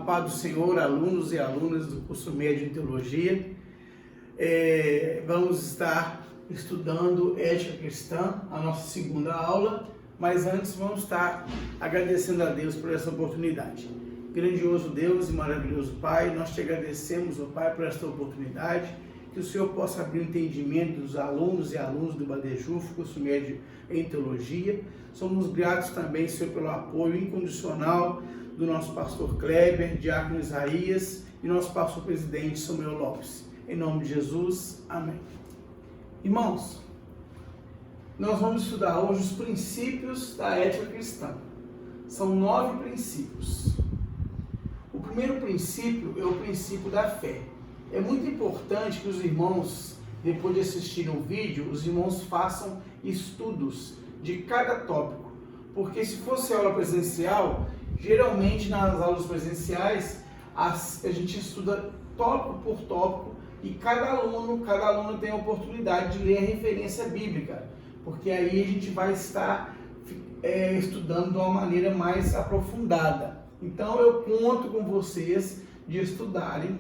paz do Senhor, alunos e alunas do curso médio em Teologia. Vamos estar estudando Ética Cristã, a nossa segunda aula, mas antes vamos estar agradecendo a Deus por essa oportunidade. Grandioso Deus e maravilhoso Pai, nós te agradecemos, ó Pai, por esta oportunidade, que o Senhor possa abrir o entendimento dos alunos e alunas do Badejuf, curso médio em Teologia. Somos gratos também, Senhor, pelo apoio incondicional do nosso pastor Kleber, diácono Isaías e nosso pastor presidente Samuel Lopes. Em nome de Jesus, amém. Irmãos, nós vamos estudar hoje os princípios da ética cristã. São 9 princípios. O primeiro princípio é o princípio da fé. É muito importante que os irmãos, depois de assistirem o vídeo, os irmãos façam estudos de cada tópico. Porque se fosse aula presencial, geralmente nas aulas presenciais, a gente estuda tópico por tópico e cada aluno tem a oportunidade de ler a referência bíblica. Porque aí a gente vai estar estudando de uma maneira mais aprofundada. Então eu conto com vocês de estudarem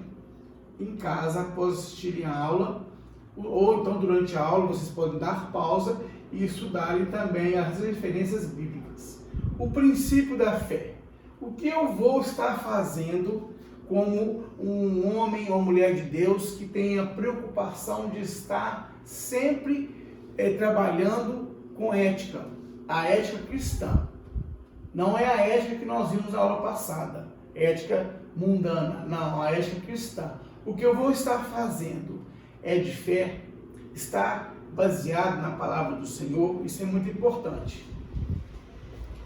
em casa após assistirem a aula, ou então durante a aula vocês podem dar pausa e estudarem também as referências bíblicas. O princípio da fé. O que eu vou estar fazendo como um homem ou mulher de Deus que tenha preocupação de estar sempre trabalhando com ética, a ética cristã. Não é a ética que nós vimos na aula passada, ética mundana, não, a ética cristã. O que eu vou estar fazendo é de fé, estar baseado na palavra do Senhor, isso é muito importante.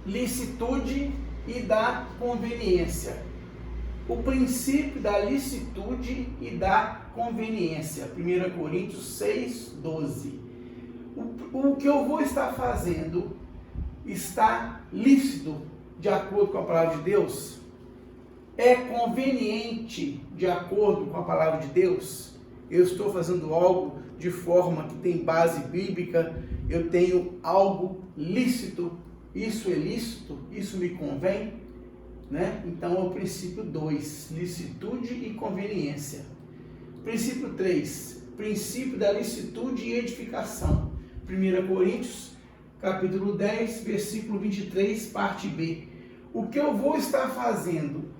Licitude e da conveniência. O princípio da licitude e da conveniência. 1 Coríntios 6, 12. O que eu vou estar fazendo está lícito de acordo com a palavra de Deus? É conveniente de acordo com a palavra de Deus? Eu estou fazendo algo de forma que tem base bíblica, eu tenho algo lícito, isso é lícito, isso me convém, né? Então é o princípio 2, licitude e conveniência. Princípio 3, princípio da licitude e edificação. 1 Coríntios, capítulo 10, versículo 23, parte B. O que eu vou estar fazendo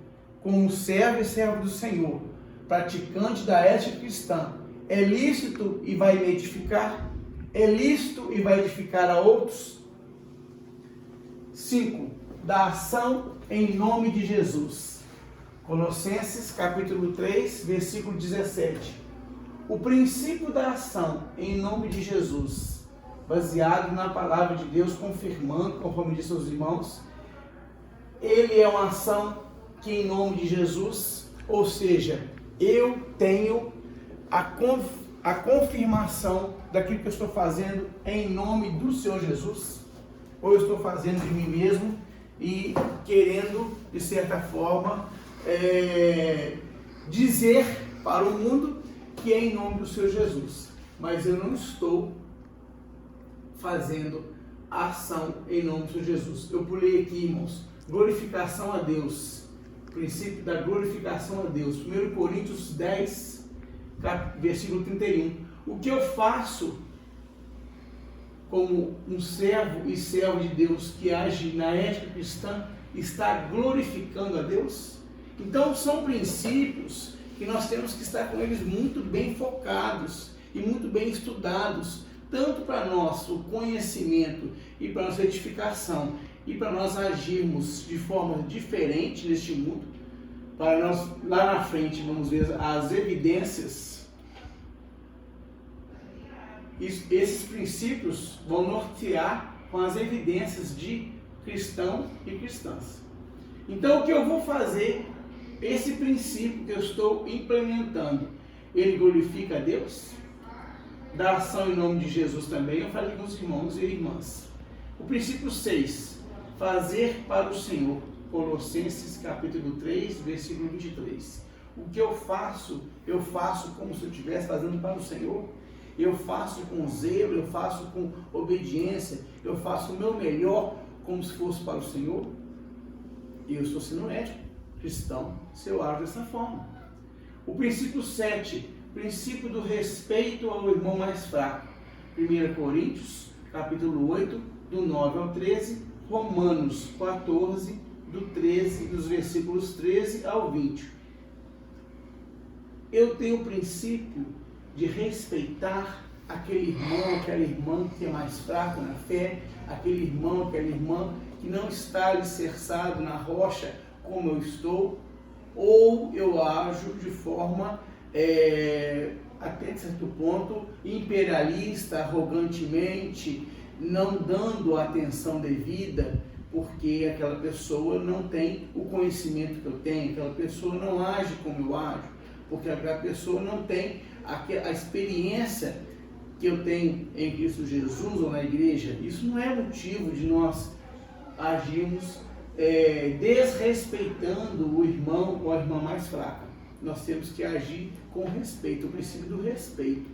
como servo e servo do Senhor, praticante da ética cristã, é lícito e vai me edificar? É lícito e vai edificar a outros? 5. Da ação em nome de Jesus. Colossenses, capítulo 3, versículo 17. O princípio da ação em nome de Jesus, baseado na palavra de Deus, confirmando, conforme disse aos irmãos, ele é uma ação que em nome de Jesus, ou seja, eu tenho a confirmação daquilo que eu estou fazendo em nome do Senhor Jesus, ou eu estou fazendo de mim mesmo e querendo, de certa forma, dizer para o mundo que é em nome do Senhor Jesus, mas eu não estou fazendo a ação em nome do Senhor Jesus. Eu pulei aqui, irmãos, glorificação a Deus. Princípio da glorificação a Deus. 1 Coríntios 10, versículo 31. O que eu faço como um servo e servo de Deus que age na ética cristã está glorificando a Deus? Então são princípios que nós temos que estar com eles muito bem focados e muito bem estudados, tanto para nosso conhecimento e para nossa edificação, e para nós agirmos de forma diferente neste mundo, para nós lá na frente vamos ver as evidências. Esses princípios vão nortear com as evidências de cristão e cristãs. Então o que eu vou fazer, esse princípio que eu estou implementando, ele glorifica a Deus? Da ação em nome de Jesus também, eu falei com os irmãos e irmãs. O princípio 6. Fazer para o Senhor. Colossenses capítulo 3, versículo 23. O que eu faço como se eu estivesse fazendo para o Senhor. Eu faço com zelo, eu faço com obediência, eu faço o meu melhor como se fosse para o Senhor. E eu estou sendo ético. cristão se eu ajo dessa forma. O princípio 7, princípio do respeito ao irmão mais fraco. 1 Coríntios, capítulo 8, do 9 ao 13, Romanos 14, dos versículos 13 ao 20. Eu tenho o princípio de respeitar aquele irmão, aquela irmã que é mais fraco na fé, aquele irmão, aquela irmã que não está alicerçado na rocha como eu estou, ou eu ajo de forma, até certo ponto, imperialista, arrogantemente, não dando a atenção devida, porque aquela pessoa não tem o conhecimento que eu tenho, aquela pessoa não age como eu ajo, porque aquela pessoa não tem a experiência que eu tenho em Cristo Jesus ou na igreja. Isso não é motivo de nós agirmos desrespeitando o irmão ou a irmã mais fraca. Nós temos que agir com respeito, o princípio do respeito.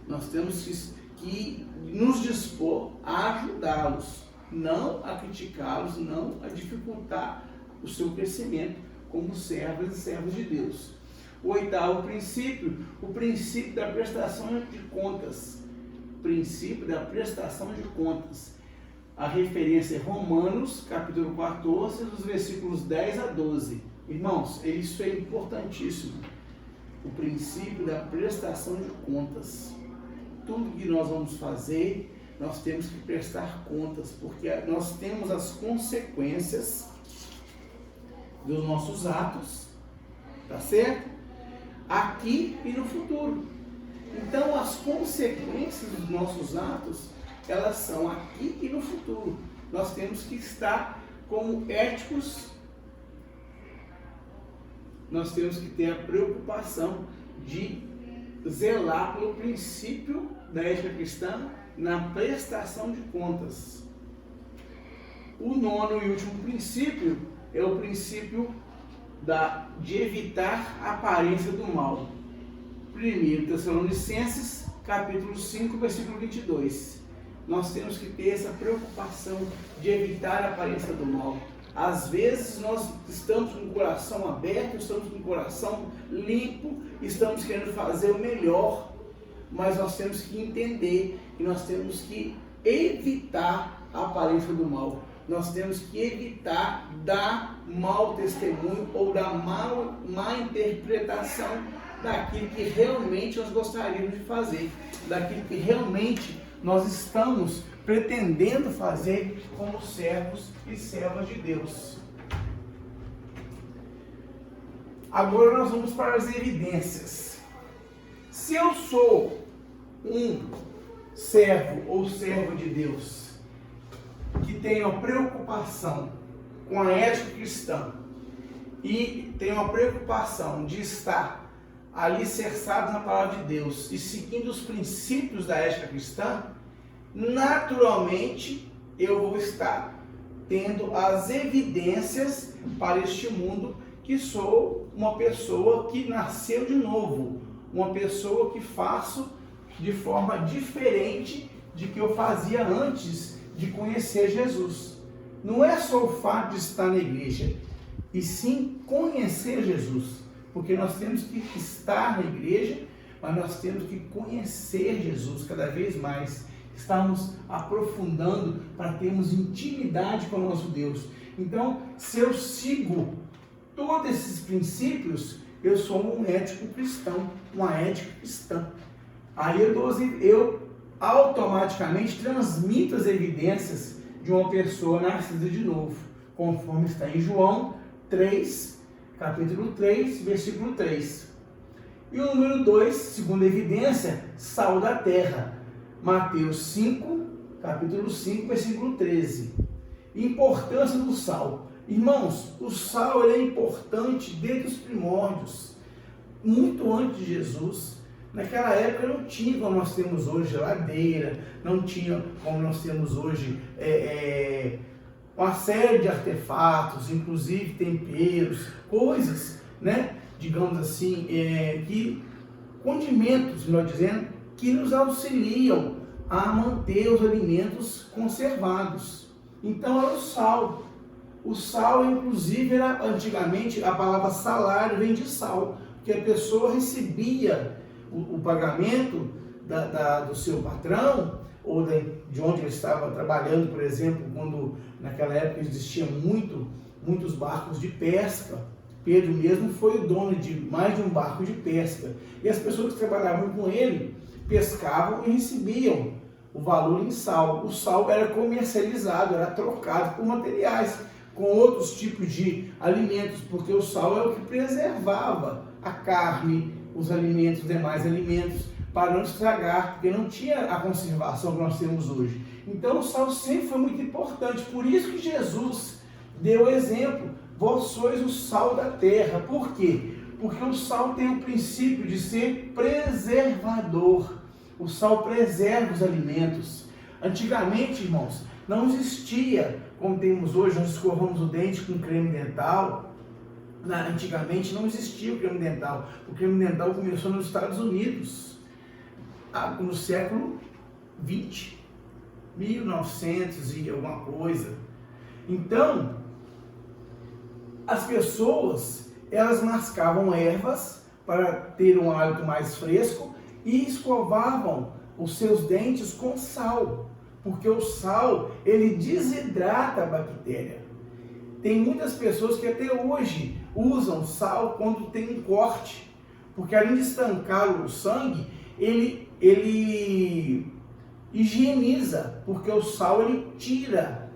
Nós temos que nos dispor a ajudá-los, não a criticá-los, não a dificultar o seu crescimento como servos e servos de Deus. O 8º princípio, o princípio da prestação de contas. Princípio da prestação de contas. A referência é Romanos, capítulo 14, dos versículos 10 a 12. Irmãos, isso é importantíssimo. O princípio da prestação de contas. Tudo que nós vamos fazer, nós temos que prestar contas, porque nós temos as consequências dos nossos atos, tá certo? Aqui e no futuro. Então, as consequências dos nossos atos, elas são aqui e no futuro. Nós temos que estar como éticos, nós temos que ter a preocupação de zelar pelo princípio da ética cristã na prestação de contas. O 9º e último princípio é o princípio de evitar a aparência do mal. 1 Tessalonicenses, capítulo 5, versículo 22. Nós temos que ter essa preocupação de evitar a aparência do mal. Às vezes nós estamos com o coração aberto, estamos com o coração limpo, estamos querendo fazer o melhor, mas nós temos que entender que nós temos que evitar a aparência do mal. Nós temos que evitar dar mau testemunho ou dar má interpretação daquilo que realmente nós gostaríamos de fazer, daquilo que realmente nós estamos pretendendo fazer como servos e servas de Deus. Agora nós vamos para as evidências. Se eu sou um servo ou serva de Deus que tenho a preocupação com a ética cristã e tenho a preocupação de estar alicerçado na palavra de Deus e seguindo os princípios da ética cristã, naturalmente eu vou estar tendo as evidências para este mundo que sou uma pessoa que nasceu de novo, uma pessoa que faço de forma diferente de que eu fazia antes de conhecer Jesus. Não é só o fato de estar na igreja, e sim conhecer Jesus, porque nós temos que estar na igreja, mas nós temos que conhecer Jesus cada vez mais. Estamos aprofundando para termos intimidade com o nosso Deus. Então, se eu sigo todos esses princípios, eu sou um ético cristão, uma ética cristã. Aí eu automaticamente transmito as evidências de uma pessoa nascida de novo, conforme está em João 3, capítulo 3, versículo 3. E o número 2, segunda evidência, sal da terra. Mateus 5, capítulo 5, versículo 13. Importância do sal. Irmãos, o sal é importante desde os primórdios, muito antes de Jesus. Naquela época não tinha como nós temos hoje geladeira, não tinha como nós temos hoje uma série de artefatos, inclusive temperos, coisas, né? Digamos assim, condimentos, melhor dizendo, que nos auxiliam a manter os alimentos conservados. Então é o sal. O sal, inclusive, era antigamente, a palavra salário vem de sal, que a pessoa recebia o pagamento do seu patrão, ou de onde ele estava trabalhando, por exemplo, quando naquela época existiam muitos barcos de pesca. Pedro mesmo foi o dono de mais de um barco de pesca. E as pessoas que trabalhavam com ele pescavam e recebiam o valor em sal. O sal era comercializado, era trocado por materiais, com outros tipos de alimentos, porque o sal é o que preservava a carne, os alimentos, os demais alimentos, para não estragar, porque não tinha a conservação que nós temos hoje. Então o sal sempre foi muito importante, por isso que Jesus deu exemplo: vós sois o sal da terra. Por quê? Porque o sal tem o princípio de ser preservador. O sal preserva os alimentos. Antigamente, irmãos, não existia, como temos hoje, nós escovamos o dente com creme dental. Antigamente não existia o creme dental. O creme dental começou nos Estados Unidos, no século 20, 1900 e alguma coisa. Então, as pessoas, elas mascavam ervas para ter um hálito mais fresco e escovavam os seus dentes com sal, porque o sal, ele desidrata a bactéria. Tem muitas pessoas que até hoje usam sal quando tem um corte, porque além de estancar o sangue, ele higieniza, porque o sal ele tira.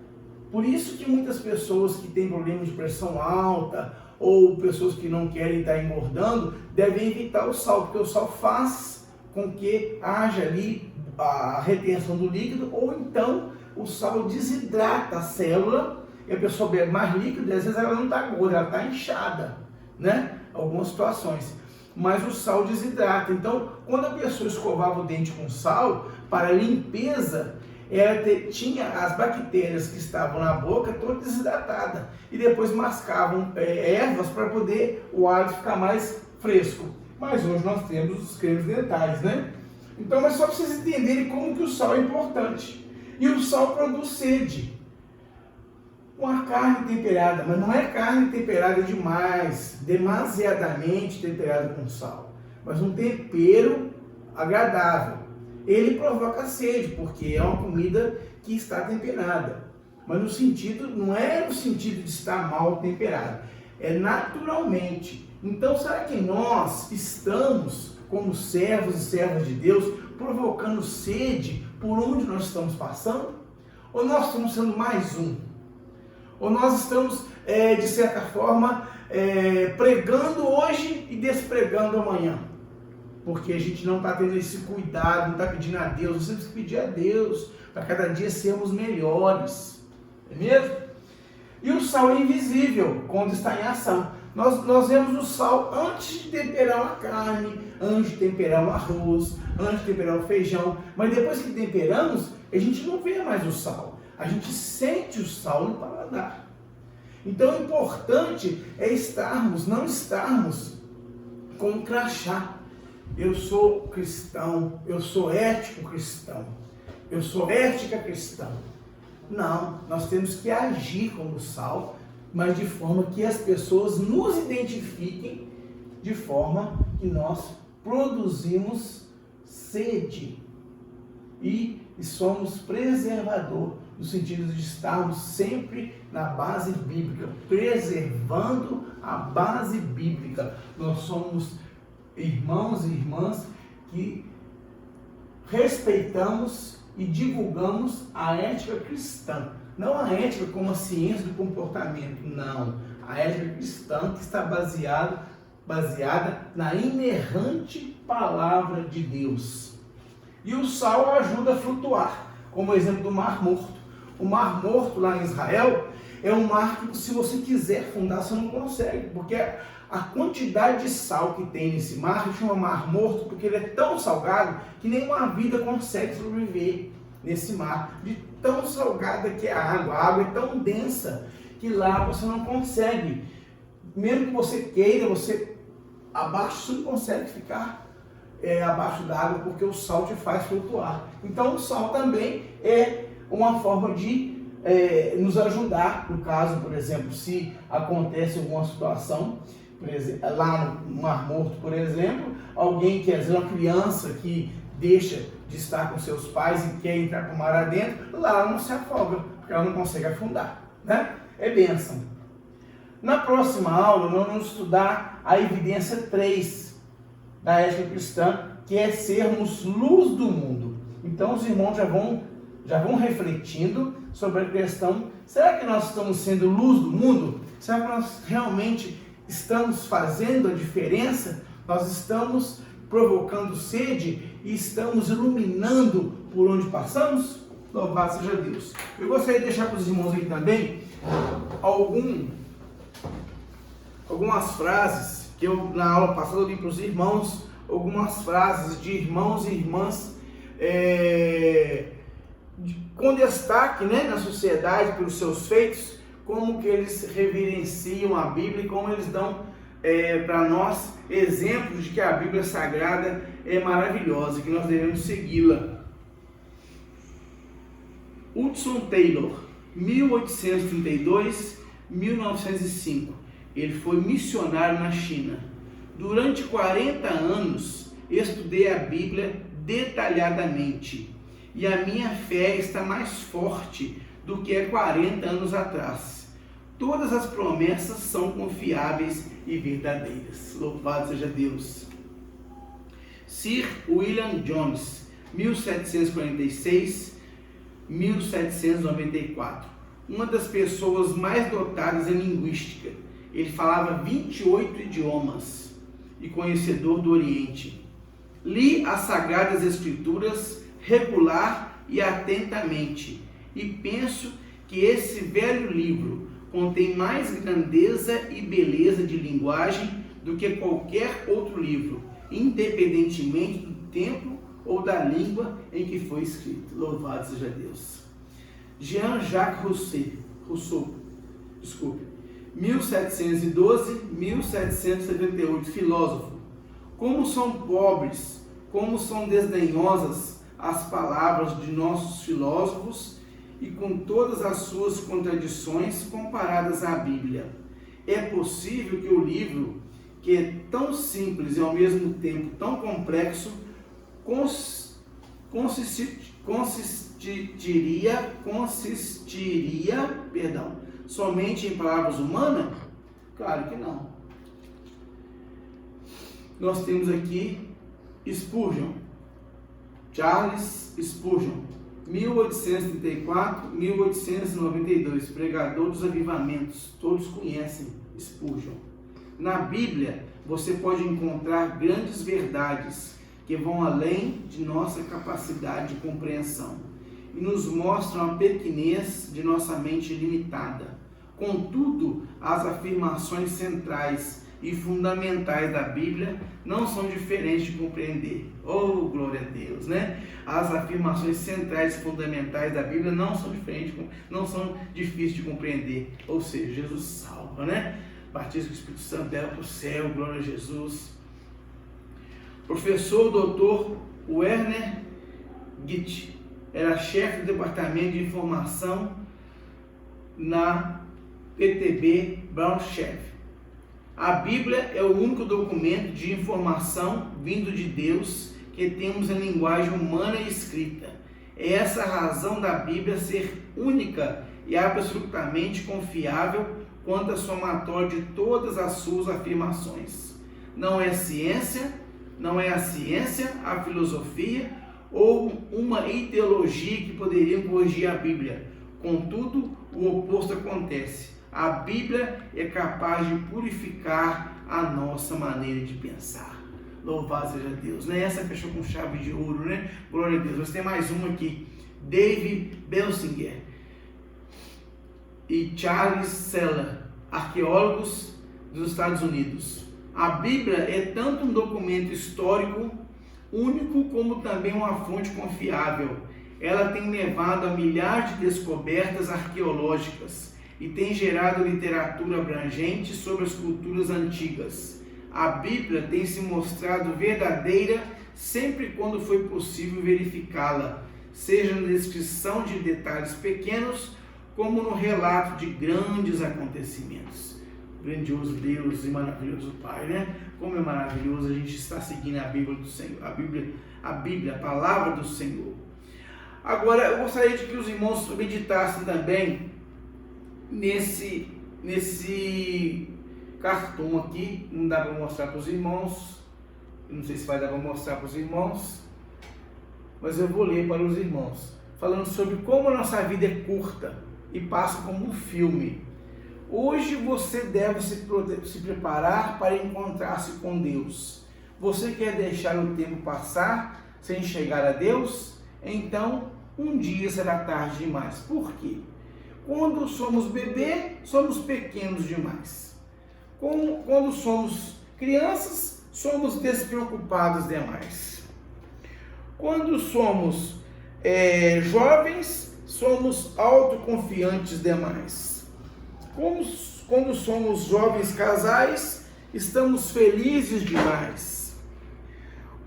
Por isso que muitas pessoas que têm problemas de pressão alta ou pessoas que não querem estar engordando devem evitar o sal, porque o sal faz com que haja ali a retenção do líquido, ou então o sal desidrata a célula e a pessoa bebe mais líquido e às vezes ela não está gorda, ela está inchada, né? Algumas situações. Mas o sal desidrata. Então, quando a pessoa escovava o dente com sal, para limpeza, ela tinha as bactérias que estavam na boca toda desidratada. E depois mascavam ervas para poder o hálito ficar mais fresco. Mas hoje nós temos os cremes dentais, né? Então, mas só para vocês entenderem como que o sal é importante. E o sal produz sede. Uma carne temperada, mas não é carne temperada demais, demasiadamente temperada com sal, mas um tempero agradável. Ele provoca sede, porque é uma comida que está temperada, mas no sentido, não é no sentido de estar mal temperada, é naturalmente. Então, será que nós estamos, como servos e servas de Deus, provocando sede por onde nós estamos passando? Ou nós estamos sendo mais um? Ou nós estamos, de certa forma, pregando hoje e despregando amanhã? Porque a gente não está tendo esse cuidado, não está pedindo a Deus. Nós temos que pedir a Deus para cada dia sermos melhores. É mesmo? E o sal é invisível quando está em ação. Nós vemos o sal antes de temperar uma carne, antes de temperar um arroz, antes de temperar o feijão. Mas depois que temperamos, a gente não vê mais o sal. A gente sente o sal no paladar. Então o importante é não estarmos com um crachá. Eu sou cristão, eu sou ético cristão, eu sou ética cristã. Não, nós temos que agir como sal, mas de forma que as pessoas nos identifiquem, de forma que nós produzimos sede e somos preservador, no sentido de estarmos sempre na base bíblica, preservando a base bíblica. Nós somos irmãos e irmãs que respeitamos e divulgamos a ética cristã. Não a ética como a ciência do comportamento, não. A ética cristã que está baseada na inerrante palavra de Deus. E o sal ajuda a flutuar, como o exemplo do Mar Morto. O Mar Morto lá em Israel é um mar que, se você quiser fundar, você não consegue, porque a quantidade de sal que tem nesse mar chama Mar Morto, porque ele é tão salgado que nenhuma vida consegue sobreviver nesse mar, de tão salgada que é a água é tão densa que lá você não consegue, mesmo que você queira, abaixo, você não consegue ficar abaixo da água, porque o sal te faz flutuar. Então o sal também é uma forma de nos ajudar, no caso, por exemplo, se acontece alguma situação, por exemplo, lá no Mar Morto, por exemplo, alguém que, às vezes, uma criança que deixa de estar com seus pais e quer entrar com o mar adentro, lá ela não se afoga, porque ela não consegue afundar, né? É bênção. Na próxima aula, nós vamos estudar a evidência 3 da ética cristã, que é sermos luz do mundo. Então, os irmãos já vão refletindo sobre a questão: será que nós estamos sendo luz do mundo? Será que nós realmente estamos fazendo a diferença? Nós estamos provocando sede e estamos iluminando por onde passamos? Louvado seja Deus. Eu gostaria de deixar para os irmãos aqui também algumas frases que eu, na aula passada, eu li para os irmãos, algumas frases de irmãos e irmãs com destaque, né, na sociedade pelos seus feitos, como que eles reverenciam a Bíblia e como eles dão para nós exemplos de que a Bíblia Sagrada é maravilhosa, que nós devemos segui-la. Hudson Taylor, 1832-1905. Ele foi missionário na China. Durante 40 anos, estudei a Bíblia detalhadamente e a minha fé está mais forte do que há 40 anos atrás. Todas as promessas são confiáveis e verdadeiras. Louvado seja Deus. Sir William Jones, 1746-1794. Uma das pessoas mais dotadas em linguística. Ele falava 28 idiomas e conhecedor do Oriente. Li as Sagradas Escrituras regular e atentamente e penso que esse velho livro contém mais grandeza e beleza de linguagem do que qualquer outro livro, independentemente do tempo ou da língua em que foi escrito. Louvado seja Deus. Jean-Jacques Rousseau, 1712-1778, filósofo. Como são pobres, como são desdenhosas as palavras de nossos filósofos e com todas as suas contradições comparadas à Bíblia. É possível que o livro, que é tão simples e ao mesmo tempo tão complexo, consistiria somente em palavras humanas? Claro que não. Nós temos aqui Spurgeon, Charles Spurgeon, 1834-1892, pregador dos avivamentos. Todos conhecem Spurgeon. Na Bíblia, você pode encontrar grandes verdades que vão além de nossa capacidade de compreensão e nos mostram a pequenez de nossa mente limitada. Contudo, as afirmações centrais e fundamentais da Bíblia não são diferentes de compreender. Oh, glória a Deus, né? As afirmações centrais e fundamentais da Bíblia não são difíceis de compreender. Ou seja, Jesus salva, né? Batismo do Espírito Santo, leva para o céu, glória a Jesus. Professor Dr. Werner Gitt era chefe do departamento de informação na PTB Braunschweig. A Bíblia é o único documento de informação vindo de Deus que temos em linguagem humana e escrita. É essa a razão da Bíblia ser única e absolutamente confiável quanto a somatória de todas as suas afirmações. Não é a ciência, a filosofia ou uma ideologia que poderiam corrigir a Bíblia. Contudo, o oposto acontece. A Bíblia é capaz de purificar a nossa maneira de pensar. Louvado seja Deus, né? Essa fechou com chave de ouro, né? Glória a Deus. Mas tem mais uma aqui. David Belsinger e Charles Seller, arqueólogos dos Estados Unidos. A Bíblia é tanto um documento histórico único como também uma fonte confiável. Ela tem levado a milhares de descobertas arqueológicas e tem gerado literatura abrangente sobre as culturas antigas. A Bíblia tem se mostrado verdadeira sempre quando foi possível verificá-la, seja na descrição de detalhes pequenos como no relato de grandes acontecimentos. Grandioso Deus e maravilhoso Pai, né? Como é maravilhoso a gente estar seguindo a Bíblia do Senhor, a Bíblia, a palavra do Senhor. Agora, eu gostaria de que os irmãos meditassem também nesse cartão aqui. Não dá para mostrar para os irmãos, não sei se vai dar para mostrar para os irmãos, mas eu vou ler para os irmãos, falando sobre como a nossa vida é curta e passa como um filme. Hoje você deve se preparar para encontrar-se com Deus. Você quer deixar o tempo passar sem chegar a Deus? Então, um dia será tarde demais. Por quê? Quando somos bebê, somos pequenos demais. Quando somos crianças, somos despreocupados demais. Quando somos jovens, somos autoconfiantes demais. Quando somos jovens casais, estamos felizes demais.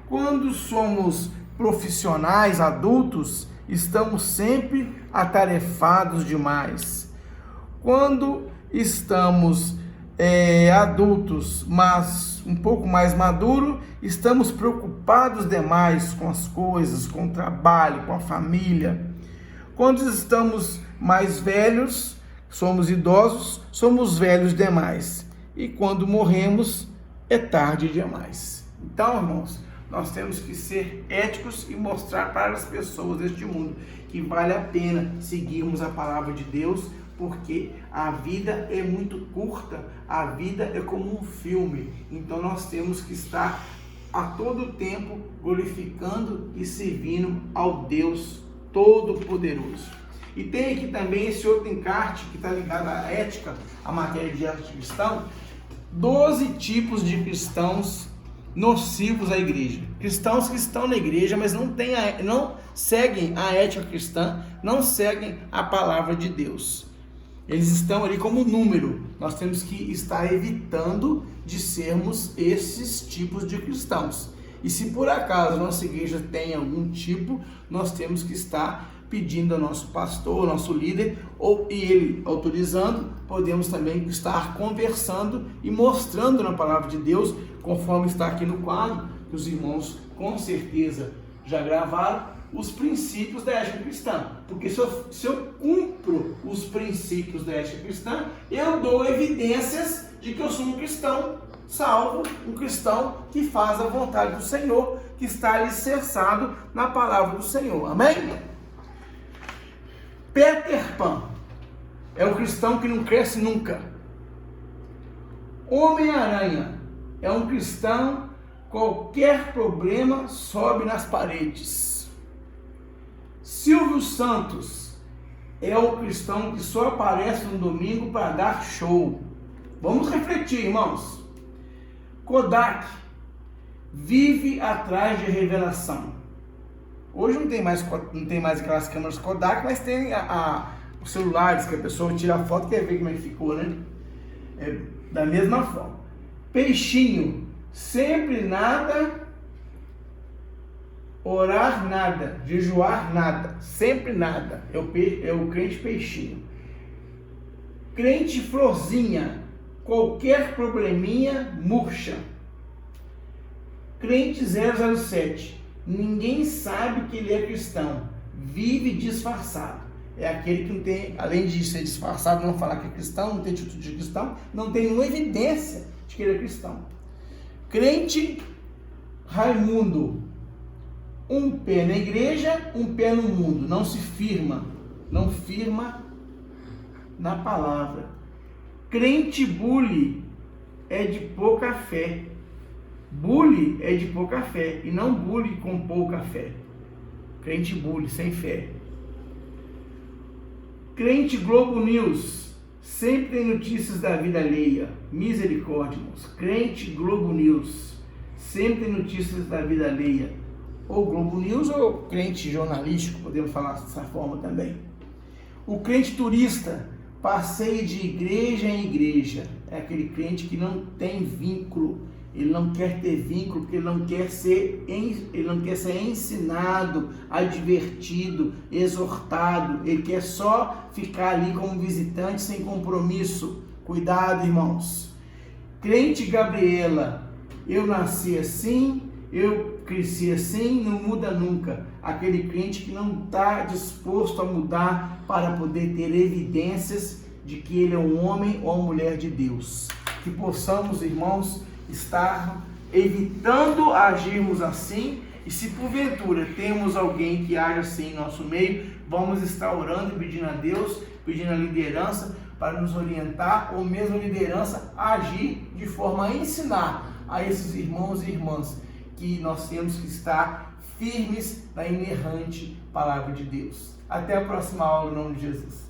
Quando somos profissionais adultos, estamos sempre atarefados demais. Quando estamos adultos, mas um pouco mais maduro, estamos preocupados demais com as coisas, com o trabalho, com a família. Quando estamos mais velhos, somos idosos, somos velhos demais. E quando morremos, é tarde demais. Então, irmãos, nós temos que ser éticos e mostrar para as pessoas deste mundo que vale a pena seguirmos a palavra de Deus, porque a vida é muito curta, a vida é como um filme. Então nós temos que estar a todo tempo glorificando e servindo ao Deus Todo-Poderoso. E tem aqui também esse outro encarte que está ligado à ética, à matéria de ética cristã, 12 tipos de cristãos nocivos à igreja. Cristãos que estão na igreja, mas não seguem a ética cristã, não seguem a palavra de Deus. Eles estão ali como número. Nós temos que estar evitando de sermos esses tipos de cristãos. E se por acaso a nossa igreja tem algum tipo, nós temos que estar pedindo ao nosso pastor, ao nosso líder, e ele autorizando, podemos também estar conversando e mostrando na palavra de Deus, conforme está aqui no quadro, que os irmãos com certeza já gravaram, os princípios da ética cristã. Porque se eu cumpro os princípios da ética cristã, eu dou evidências de que eu sou um cristão salvo, um cristão que faz a vontade do Senhor, que está alicerçado na palavra do Senhor. Amém? Peter Pan é o cristão que não cresce nunca. Homem-Aranha é um cristão, qualquer problema sobe nas paredes. Silvio Santos é o cristão que só aparece no domingo para dar show. Vamos refletir, irmãos. Kodak vive atrás de revelação. Hoje não tem mais aquelas câmeras Kodak, mas tem os celulares que a pessoa tira a foto e quer ver como é que ficou, né? É da mesma forma. Peixinho, sempre nada, orar nada, jejuar nada, sempre nada. É o crente peixinho. Crente florzinha, qualquer probleminha murcha. Crente 007, ninguém sabe que ele é cristão, vive disfarçado. É aquele que não tem, além de ser disfarçado, não falar que é cristão, não tem atitude de cristão, não tem nenhuma evidência de que ele é cristão. Crente Raimundo, um pé na igreja, um pé no mundo, não firma na palavra. Crente bully é de pouca fé. Bully é de pouca fé e não bully com pouca fé. Crente bully, sem fé. Crente Globo News, sempre tem notícias da vida alheia. Misericórdia, irmãos. Crente Globo News, sempre tem notícias da vida alheia. Ou Globo News ou crente jornalístico, podemos falar dessa forma também. O crente turista, passeia de igreja em igreja. É aquele crente que não tem vínculo, ele não quer ter vínculo, porque ele não quer ser ensinado, advertido, exortado. Ele quer só ficar ali como visitante, sem compromisso. Cuidado, irmãos. Crente Gabriela, eu nasci assim, eu cresci assim, não muda nunca. Aquele crente que não está disposto a mudar para poder ter evidências de que ele é um homem ou uma mulher de Deus. Que possamos, irmãos, estar evitando agirmos assim, e se porventura temos alguém que age assim em nosso meio, vamos estar orando e pedindo a Deus, pedindo a liderança para nos orientar, ou mesmo a liderança a agir de forma a ensinar a esses irmãos e irmãs que nós temos que estar firmes na inerrante palavra de Deus. Até a próxima aula, em nome de Jesus.